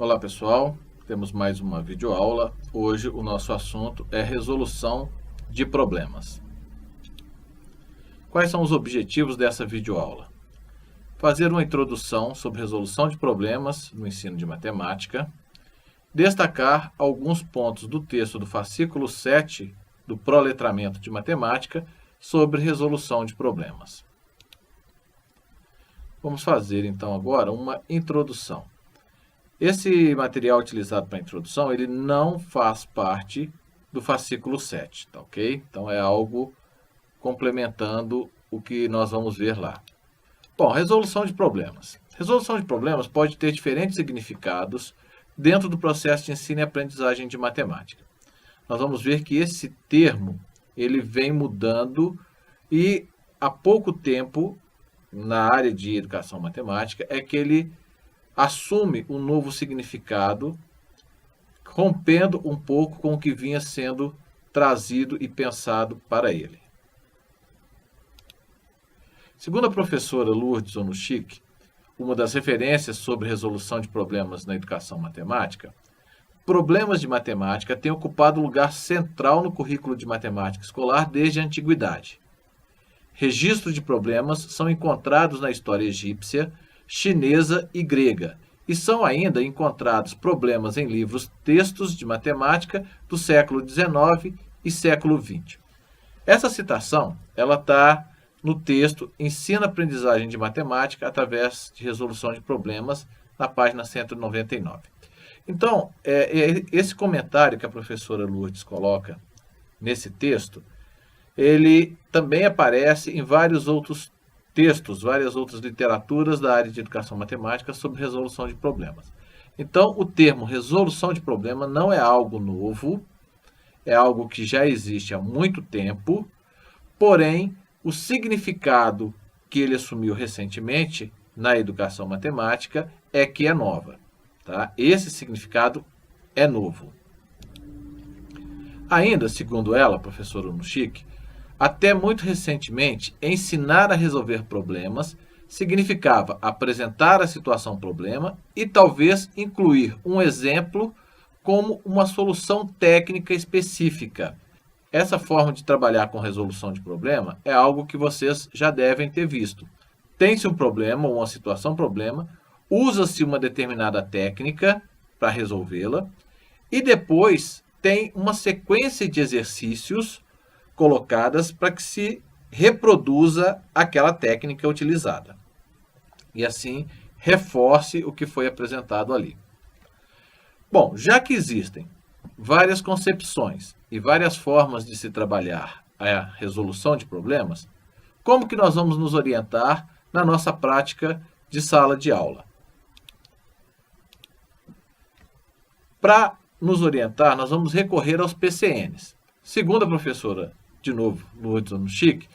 Olá pessoal, temos mais uma videoaula. Hoje o nosso assunto é resolução de problemas. Quais são os objetivos dessa videoaula? Fazer uma introdução sobre resolução de problemas no ensino de matemática, destacar alguns pontos do texto do fascículo 7 do Proletramento de Matemática sobre resolução de problemas. Vamos fazer então agora uma introdução. Esse material utilizado para a introdução, ele não faz parte do fascículo 7, tá ok? Então é algo complementando o que nós vamos ver lá. Bom, resolução de problemas. Resolução de problemas pode ter diferentes significados dentro do processo de ensino e aprendizagem de matemática. Nós vamos ver que esse termo, ele vem mudando e há pouco tempo, na área de educação matemática, é que ele assume um novo significado, rompendo um pouco com o que vinha sendo trazido e pensado para ele. Segundo a professora Lourdes Onuchik, uma das referências sobre resolução de problemas na educação matemática, problemas de matemática têm ocupado lugar central no currículo de matemática escolar desde a antiguidade. Registros de problemas são encontrados na história egípcia, chinesa e grega, e são ainda encontrados problemas em livros-textos de matemática do século XIX e século XX. Essa citação está no texto Ensino-Aprendizagem de Matemática através de resolução de problemas, na página 199. Então, esse comentário que a professora Lourdes coloca nesse texto, ele também aparece em vários outros textos, várias outras literaturas da área de educação matemática sobre resolução de problemas. Então, o termo resolução de problema não é algo novo, é algo que já existe há muito tempo, porém, o significado que ele assumiu recentemente na educação matemática é que é nova. Tá? Esse significado é novo. Ainda, segundo ela, professora Onuchik, até muito recentemente, ensinar a resolver problemas significava apresentar a situação problema e talvez incluir um exemplo como uma solução técnica específica. Essa forma de trabalhar com resolução de problema é algo que vocês já devem ter visto. Tem-se um problema ou uma situação problema, usa-se uma determinada técnica para resolvê-la e depois tem uma sequência de exercícios colocadas para que se reproduza aquela técnica utilizada. E assim, reforce o que foi apresentado ali. Bom, já que existem várias concepções e várias formas de se trabalhar a resolução de problemas, como que nós vamos nos orientar na nossa prática de sala de aula? Para nos orientar, nós vamos recorrer aos PCNs. Segundo a professora de novo, Lourdes Onuchik,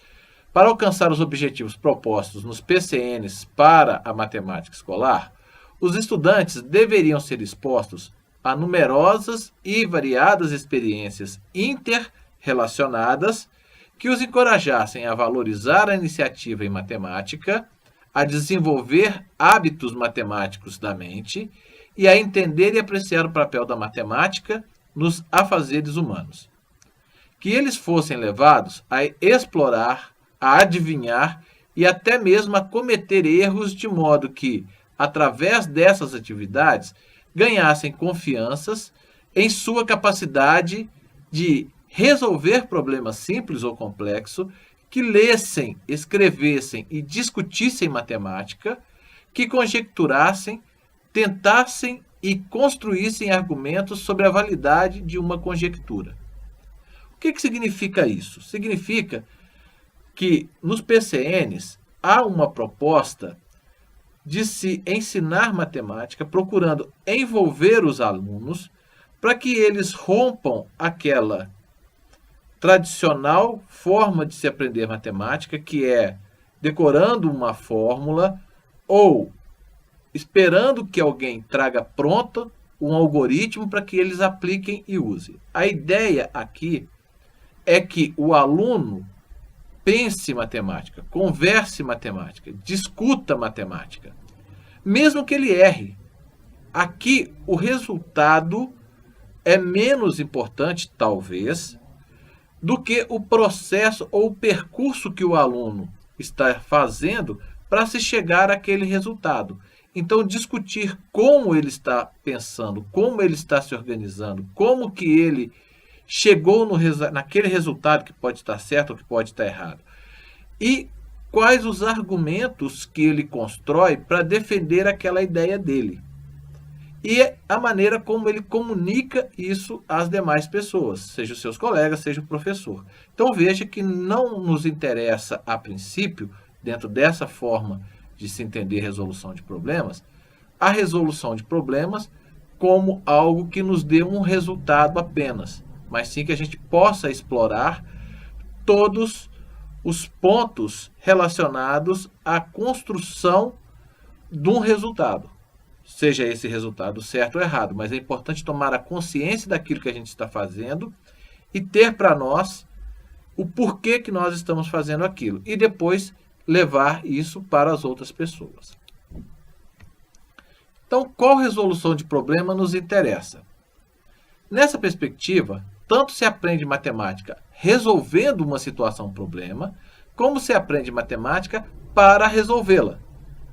para alcançar os objetivos propostos nos PCNs para a matemática escolar, os estudantes deveriam ser expostos a numerosas e variadas experiências interrelacionadas que os encorajassem a valorizar a iniciativa em matemática, a desenvolver hábitos matemáticos da mente e a entender e apreciar o papel da matemática nos afazeres humanos. Que eles fossem levados a explorar, a adivinhar e até mesmo a cometer erros de modo que, através dessas atividades, ganhassem confianças em sua capacidade de resolver problemas simples ou complexos, que lessem, escrevessem e discutissem matemática, que conjecturassem, tentassem e construíssem argumentos sobre a validade de uma conjectura. O que significa isso? Significa que nos PCNs há uma proposta de se ensinar matemática, procurando envolver os alunos para que eles rompam aquela tradicional forma de se aprender matemática, que é decorando uma fórmula ou esperando que alguém traga pronto um algoritmo para que eles apliquem e usem. A ideia aqui é que o aluno pense matemática, converse matemática, discuta matemática, mesmo que ele erre, Aqui, o resultado é menos importante, talvez, do que o processo ou o percurso que o aluno está fazendo para se chegar àquele resultado. Então, discutir como ele está pensando, como ele está se organizando, como que ele chegou naquele resultado que pode estar certo ou que pode estar errado. E quais os argumentos que ele constrói para defender aquela ideia dele. E a maneira como ele comunica isso às demais pessoas, seja os seus colegas, seja o professor. Então veja que não nos interessa, a princípio, dentro dessa forma de se entender resolução de problemas, a resolução de problemas como algo que nos dê um resultado apenas, mas sim que a gente possa explorar todos os pontos relacionados à construção de um resultado. Seja esse resultado certo ou errado, mas é importante tomar a consciência daquilo que a gente está fazendo e ter para nós o porquê que nós estamos fazendo aquilo e depois levar isso para as outras pessoas. Então, qual resolução de problema nos interessa? Nessa perspectiva, tanto se aprende matemática resolvendo uma situação problema, como se aprende matemática para resolvê-la.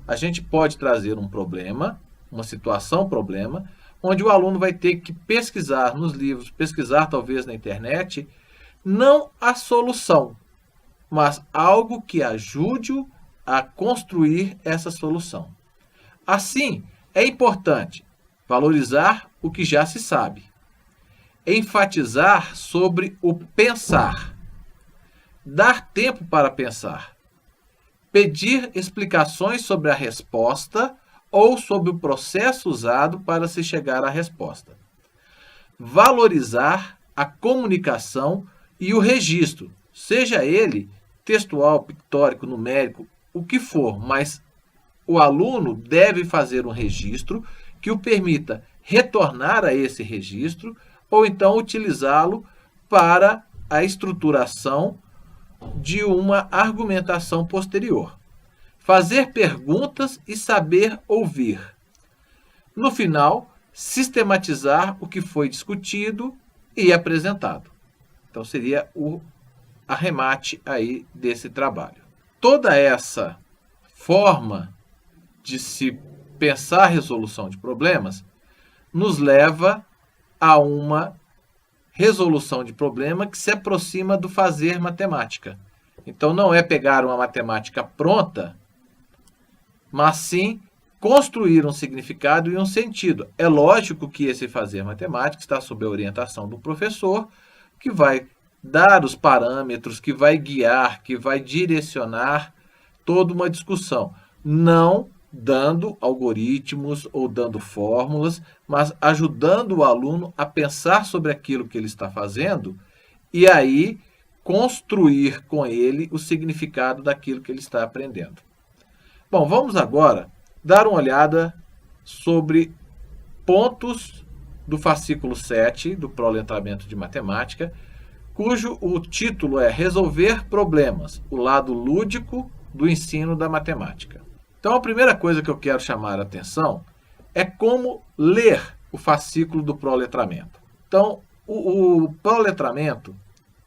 A gente pode trazer um problema, uma situação problema, onde o aluno vai ter que pesquisar nos livros, pesquisar talvez na internet, não a solução, mas algo que ajude-o a construir essa solução. Assim, é importante valorizar o que já se sabe, enfatizar sobre o pensar, dar tempo para pensar, pedir explicações sobre a resposta ou sobre o processo usado para se chegar à resposta. Valorizar a comunicação e o registro, seja ele textual, pictórico, numérico, o que for, mas o aluno deve fazer um registro que o permita retornar a esse registro ou então utilizá-lo para a estruturação de uma argumentação posterior. Fazer perguntas e saber ouvir. No final, sistematizar o que foi discutido e apresentado. Então seria o arremate aí desse trabalho. Toda essa forma de se pensar a resolução de problemas nos leva a uma resolução de problema que se aproxima do fazer matemática. Então não é pegar uma matemática pronta, mas sim construir um significado e um sentido. É lógico que esse fazer matemática está sob a orientação do professor, que vai dar os parâmetros, que vai guiar, que vai direcionar toda uma discussão. Não dando algoritmos ou dando fórmulas, mas ajudando o aluno a pensar sobre aquilo que ele está fazendo e aí construir com ele o significado daquilo que ele está aprendendo. Bom, vamos agora dar uma olhada sobre pontos do fascículo 7 do Proletramento de Matemática, cujo o título é Resolver Problemas, o lado lúdico do ensino da matemática. Então, a primeira coisa que eu quero chamar a atenção é como ler o fascículo do Proletramento. Então, o Proletramento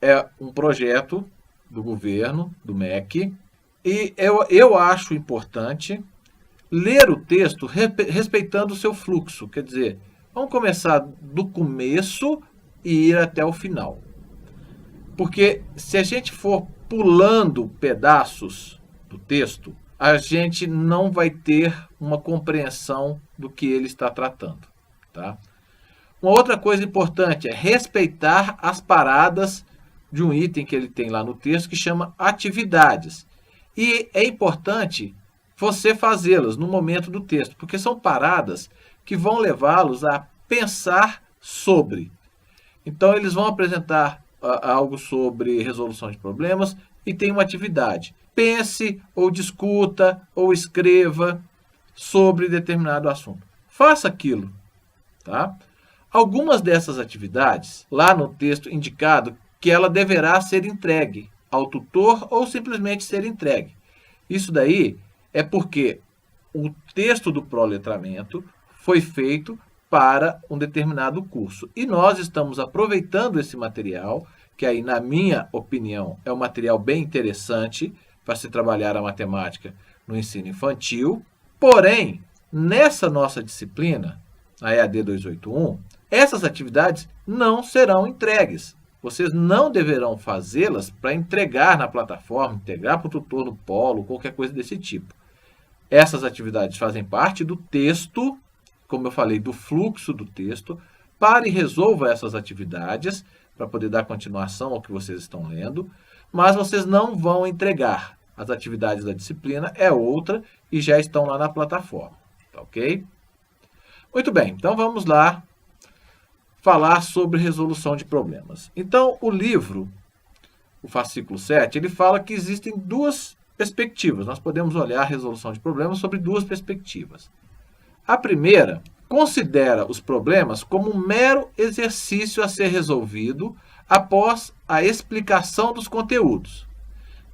é um projeto do governo, do MEC, e eu acho importante ler o texto respeitando o seu fluxo. Quer dizer, vamos começar do começo e ir até o final. Porque se a gente for pulando pedaços do texto, a gente não vai ter uma compreensão do que ele está tratando. Tá? Uma outra coisa importante é respeitar as paradas de um item que ele tem lá no texto que chama atividades. E é importante você fazê-las no momento do texto, porque são paradas que vão levá-los a pensar sobre. Então, eles vão apresentar algo sobre resolução de problemas e tem uma atividade. Pense, ou discuta, ou escreva sobre determinado assunto. Faça aquilo. Tá? Algumas dessas atividades, lá no texto indicado, que ela deverá ser entregue ao tutor ou simplesmente ser entregue. Isso daí é porque o texto do proletramento foi feito para um determinado curso. E nós estamos aproveitando esse material, que aí, na minha opinião, é um material bem interessante para se trabalhar a matemática no ensino infantil. Porém, nessa nossa disciplina, a EAD 281, essas atividades não serão entregues. Vocês não deverão fazê-las para entregar na plataforma, entregar para o tutor no polo, qualquer coisa desse tipo. Essas atividades fazem parte do texto, como eu falei, do fluxo do texto. Pare e resolva essas atividades para poder dar continuação ao que vocês estão lendo, mas vocês não vão entregar. As atividades da disciplina é outra e já estão lá na plataforma, tá ok? Muito bem, então vamos lá falar sobre resolução de problemas. Então, o livro, o fascículo 7, ele fala que existem duas perspectivas. Nós podemos olhar a resolução de problemas sobre duas perspectivas. A primeira considera os problemas como um mero exercício a ser resolvido após a explicação dos conteúdos.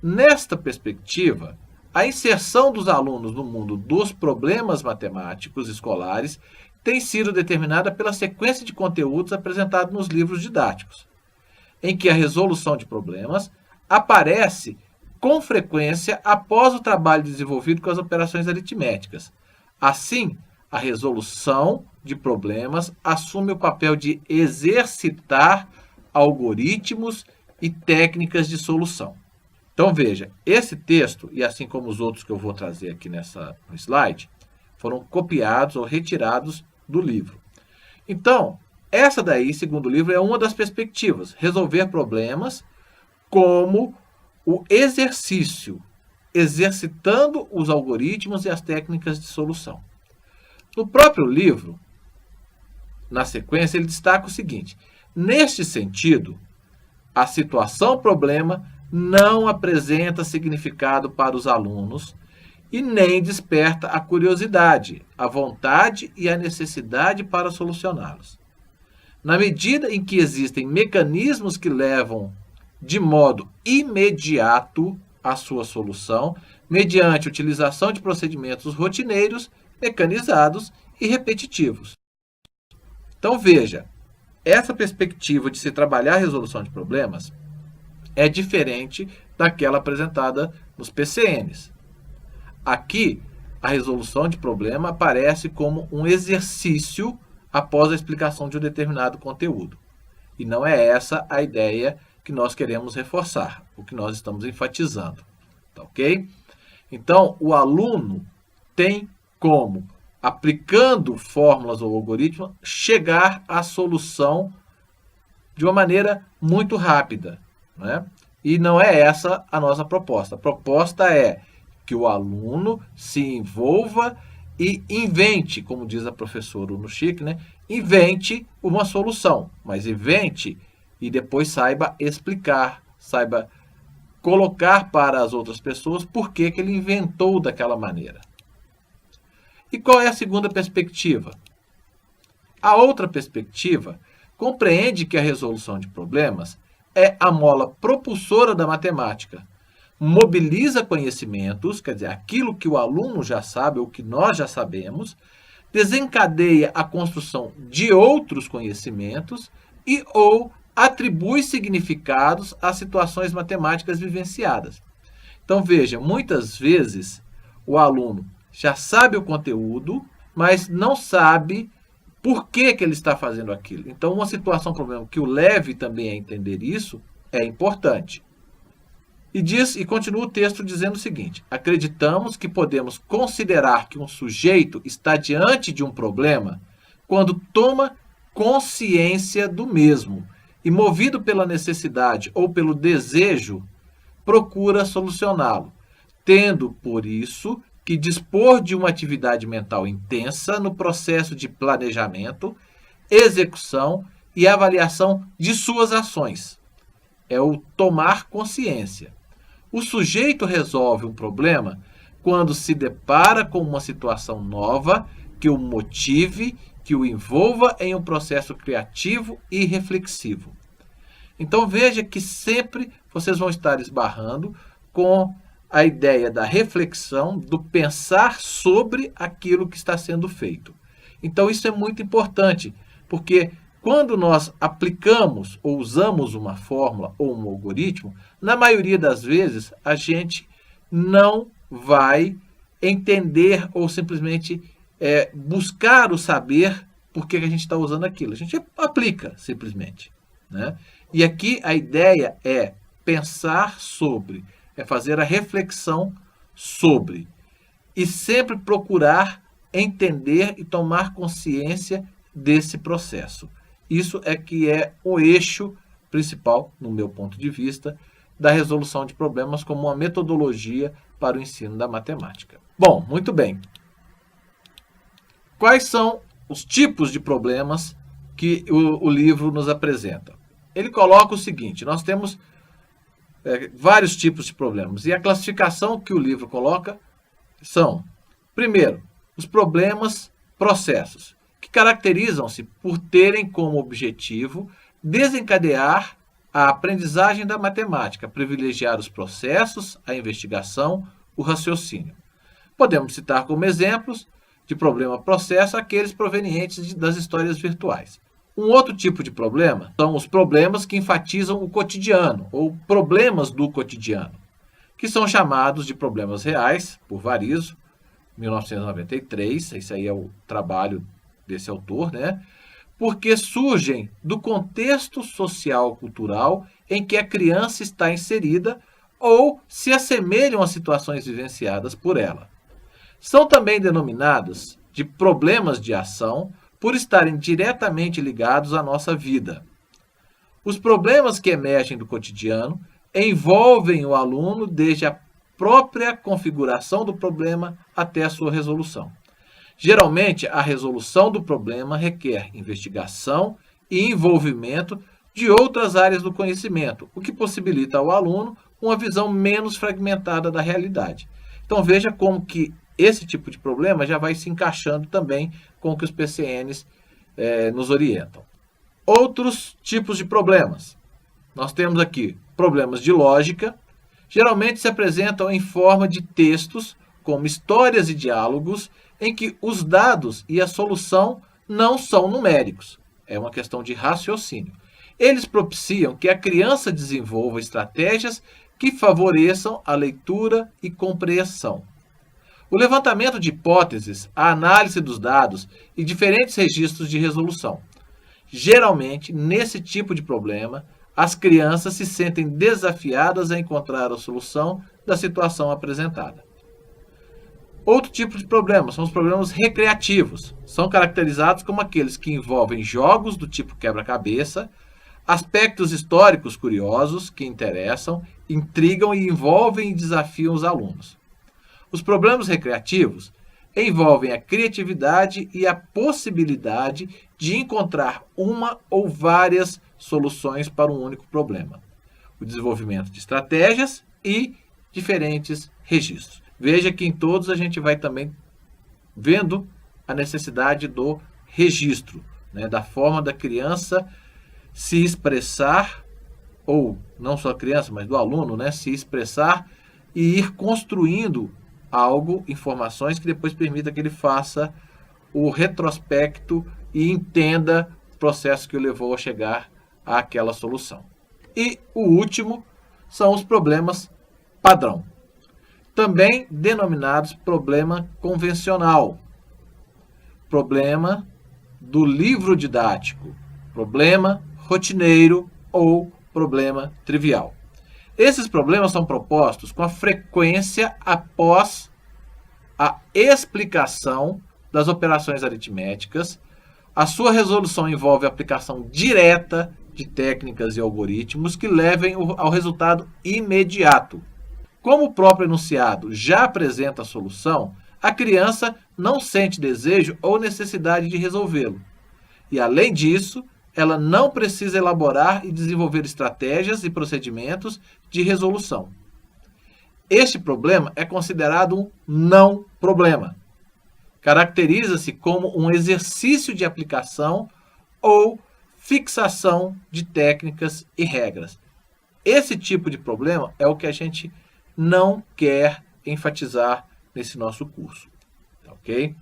Nesta perspectiva, a inserção dos alunos no mundo dos problemas matemáticos escolares tem sido determinada pela sequência de conteúdos apresentados nos livros didáticos, em que a resolução de problemas aparece com frequência após o trabalho desenvolvido com as operações aritméticas. Assim, a resolução de problemas assume o papel de exercitar algoritmos e técnicas de solução. Então veja, esse texto, e assim como os outros que eu vou trazer aqui no slide, foram copiados ou retirados do livro. Então, essa daí, segundo o livro, é uma das perspectivas, resolver problemas como o exercício, exercitando os algoritmos e as técnicas de solução. No próprio livro, na sequência, ele destaca o seguinte: neste sentido, a situação-problema não apresenta significado para os alunos e nem desperta a curiosidade, a vontade e a necessidade para solucioná-los. Na medida em que existem mecanismos que levam de modo imediato à sua solução, mediante utilização de procedimentos rotineiros, mecanizados e repetitivos. Então veja, essa perspectiva de se trabalhar a resolução de problemas é diferente daquela apresentada nos PCNs. Aqui, a resolução de problema aparece como um exercício após a explicação de um determinado conteúdo. E não é essa a ideia que nós queremos reforçar, o que nós estamos enfatizando. Tá ok? Então, o aluno tem como, aplicando fórmulas ou algoritmos, chegar à solução de uma maneira muito rápida, né? E não é essa a nossa proposta. A proposta é que o aluno se envolva e invente, como diz a professora Uno Chic, né? Invente uma solução, mas invente e depois saiba explicar, saiba colocar para as outras pessoas por que ele inventou daquela maneira. E qual é a segunda perspectiva? A outra perspectiva compreende que a resolução de problemas é a mola propulsora da matemática. Mobiliza conhecimentos, quer dizer, aquilo que o aluno já sabe ou que nós já sabemos, desencadeia a construção de outros conhecimentos e ou atribui significados às situações matemáticas vivenciadas. Então veja, muitas vezes o aluno já sabe o conteúdo, mas não sabe por que ele está fazendo aquilo. Então, uma situação, problema que o leve também a entender isso é importante. E continua o texto dizendo o seguinte: acreditamos que podemos considerar que um sujeito está diante de um problema quando toma consciência do mesmo e, movido pela necessidade ou pelo desejo, procura solucioná-lo, tendo, por isso, que dispor de uma atividade mental intensa no processo de planejamento, execução e avaliação de suas ações. É o tomar consciência. O sujeito resolve um problema quando se depara com uma situação nova que o motive, que o envolva em um processo criativo e reflexivo. Então veja que sempre vocês vão estar esbarrando com a ideia da reflexão, do pensar sobre aquilo que está sendo feito. Então isso é muito importante, porque quando nós aplicamos ou usamos uma fórmula ou um algoritmo, na maioria das vezes a gente não vai entender ou simplesmente buscar o saber por que a gente está usando aquilo. A gente aplica simplesmente, né? E aqui a ideia é pensar sobre, é fazer a reflexão sobre e sempre procurar entender e tomar consciência desse processo. Isso é que é o eixo principal, no meu ponto de vista, da resolução de problemas como uma metodologia para o ensino da matemática. Bom, muito bem. Quais são os tipos de problemas que o livro nos apresenta? Ele coloca o seguinte: nós temos vários tipos de problemas, e a classificação que o livro coloca são, primeiro, os problemas processos, que caracterizam-se por terem como objetivo desencadear a aprendizagem da matemática, privilegiar os processos, a investigação, o raciocínio. Podemos citar como exemplos de problema-processo aqueles provenientes das histórias virtuais. Um outro tipo de problema são os problemas que enfatizam o cotidiano, ou problemas do cotidiano, que são chamados de problemas reais, por Varizo, 1993, esse aí é o trabalho desse autor, né? Porque surgem do contexto social-cultural em que a criança está inserida ou se assemelham a situações vivenciadas por ela. São também denominados de problemas de ação por estarem diretamente ligados à nossa vida. Os problemas que emergem do cotidiano envolvem o aluno desde a própria configuração do problema até a sua resolução. Geralmente, a resolução do problema requer investigação e envolvimento de outras áreas do conhecimento, o que possibilita ao aluno uma visão menos fragmentada da realidade. Então veja como que esse tipo de problema já vai se encaixando também com o que os PCNs nos orientam. Outros tipos de problemas. Nós temos aqui problemas de lógica, geralmente se apresentam em forma de textos, como histórias e diálogos, em que os dados e a solução não são numéricos. É uma questão de raciocínio. Eles propiciam que a criança desenvolva estratégias que favoreçam a leitura e compreensão. O levantamento de hipóteses, a análise dos dados e diferentes registros de resolução. Geralmente, nesse tipo de problema, as crianças se sentem desafiadas a encontrar a solução da situação apresentada. Outro tipo de problema são os problemas recreativos. São caracterizados como aqueles que envolvem jogos do tipo quebra-cabeça, aspectos históricos curiosos que interessam, intrigam e envolvem e desafiam os alunos. Os problemas recreativos envolvem a criatividade e a possibilidade de encontrar uma ou várias soluções para um único problema. O desenvolvimento de estratégias e diferentes registros. Veja que em todos a gente vai também vendo a necessidade do registro, né, da forma da criança se expressar, ou não só a criança, mas do aluno, né, se expressar e ir construindo algo, informações que depois permita que ele faça o retrospecto e entenda o processo que o levou a chegar àquela solução. E o último são os problemas padrão, também denominados problema convencional, problema do livro didático, problema rotineiro ou problema trivial. Esses problemas são propostos com a frequência após a explicação das operações aritméticas. A sua resolução envolve a aplicação direta de técnicas e algoritmos que levem ao resultado imediato. Como o próprio enunciado já apresenta a solução, a criança não sente desejo ou necessidade de resolvê-lo. E, além disso, ela não precisa elaborar e desenvolver estratégias e procedimentos de resolução. Este problema é considerado um não problema. Caracteriza-se como um exercício de aplicação ou fixação de técnicas e regras. Esse tipo de problema é o que a gente não quer enfatizar nesse nosso curso. Ok?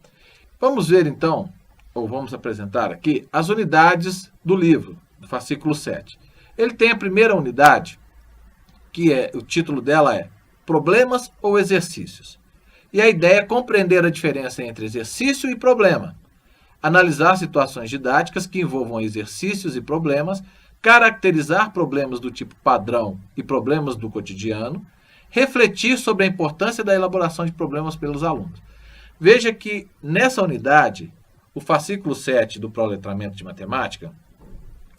Vamos ver, então, ou vamos apresentar aqui, as unidades do livro, do fascículo 7. Ele tem a primeira unidade, o título dela é Problemas ou Exercícios. E a ideia é compreender a diferença entre exercício e problema, analisar situações didáticas que envolvam exercícios e problemas, caracterizar problemas do tipo padrão e problemas do cotidiano, refletir sobre a importância da elaboração de problemas pelos alunos. Veja que nessa unidade, o fascículo 7 do Proletramento de Matemática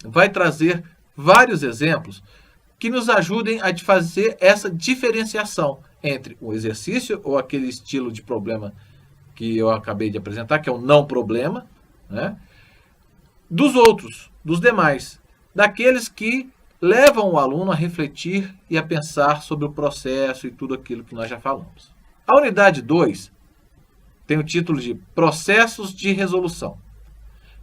vai trazer vários exemplos que nos ajudem a fazer essa diferenciação entre o exercício ou aquele estilo de problema que eu acabei de apresentar, que é o não problema, né? Dos outros, dos demais, daqueles que levam o aluno a refletir e a pensar sobre o processo e tudo aquilo que nós já falamos. A unidade 2 tem o título de Processos de Resolução.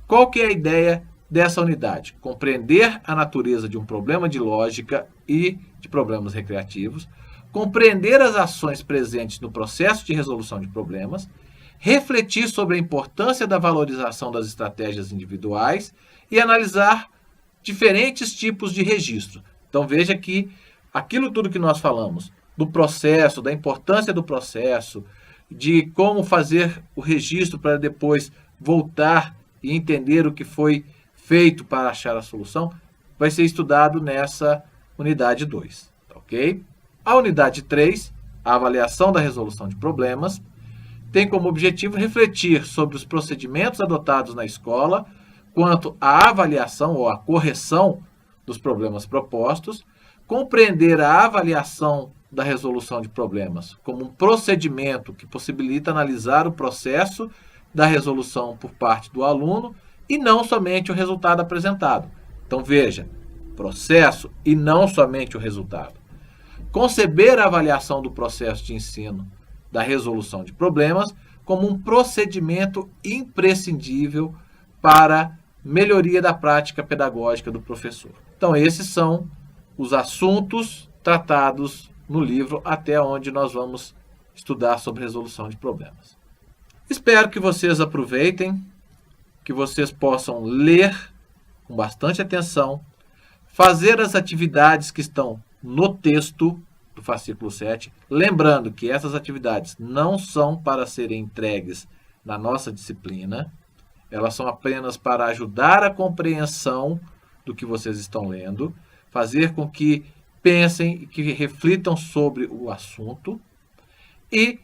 Qual que é a ideia dessa unidade? Compreender a natureza de um problema de lógica e de problemas recreativos, compreender as ações presentes no processo de resolução de problemas, refletir sobre a importância da valorização das estratégias individuais e analisar diferentes tipos de registro. Então veja que aquilo tudo que nós falamos, do processo, da importância do processo, de como fazer o registro para depois voltar e entender o que foi feito para achar a solução, vai ser estudado nessa unidade 2, ok? A unidade 3, a avaliação da resolução de problemas, tem como objetivo refletir sobre os procedimentos adotados na escola quanto à avaliação ou à correção dos problemas propostos, compreender a avaliação da resolução de problemas como um procedimento que possibilita analisar o processo da resolução por parte do aluno e não somente o resultado apresentado. Então veja, processo e não somente o resultado. Conceber a avaliação do processo de ensino da resolução de problemas como um procedimento imprescindível para melhoria da prática pedagógica do professor. Então esses são os assuntos tratados no livro até onde nós vamos estudar sobre resolução de problemas. Espero que vocês aproveitem, que vocês possam ler com bastante atenção, fazer as atividades que estão no texto do fascículo 7, lembrando que essas atividades não são para serem entregues na nossa disciplina, elas são apenas para ajudar a compreensão do que vocês estão lendo, fazer com que pensem e que reflitam sobre o assunto e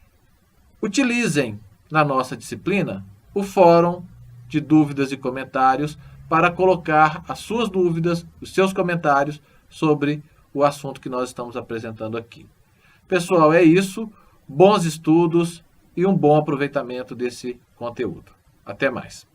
utilizem na nossa disciplina o fórum de dúvidas e comentários para colocar as suas dúvidas, os seus comentários sobre o assunto que nós estamos apresentando aqui. Pessoal, é isso. Bons estudos e um bom aproveitamento desse conteúdo. Até mais.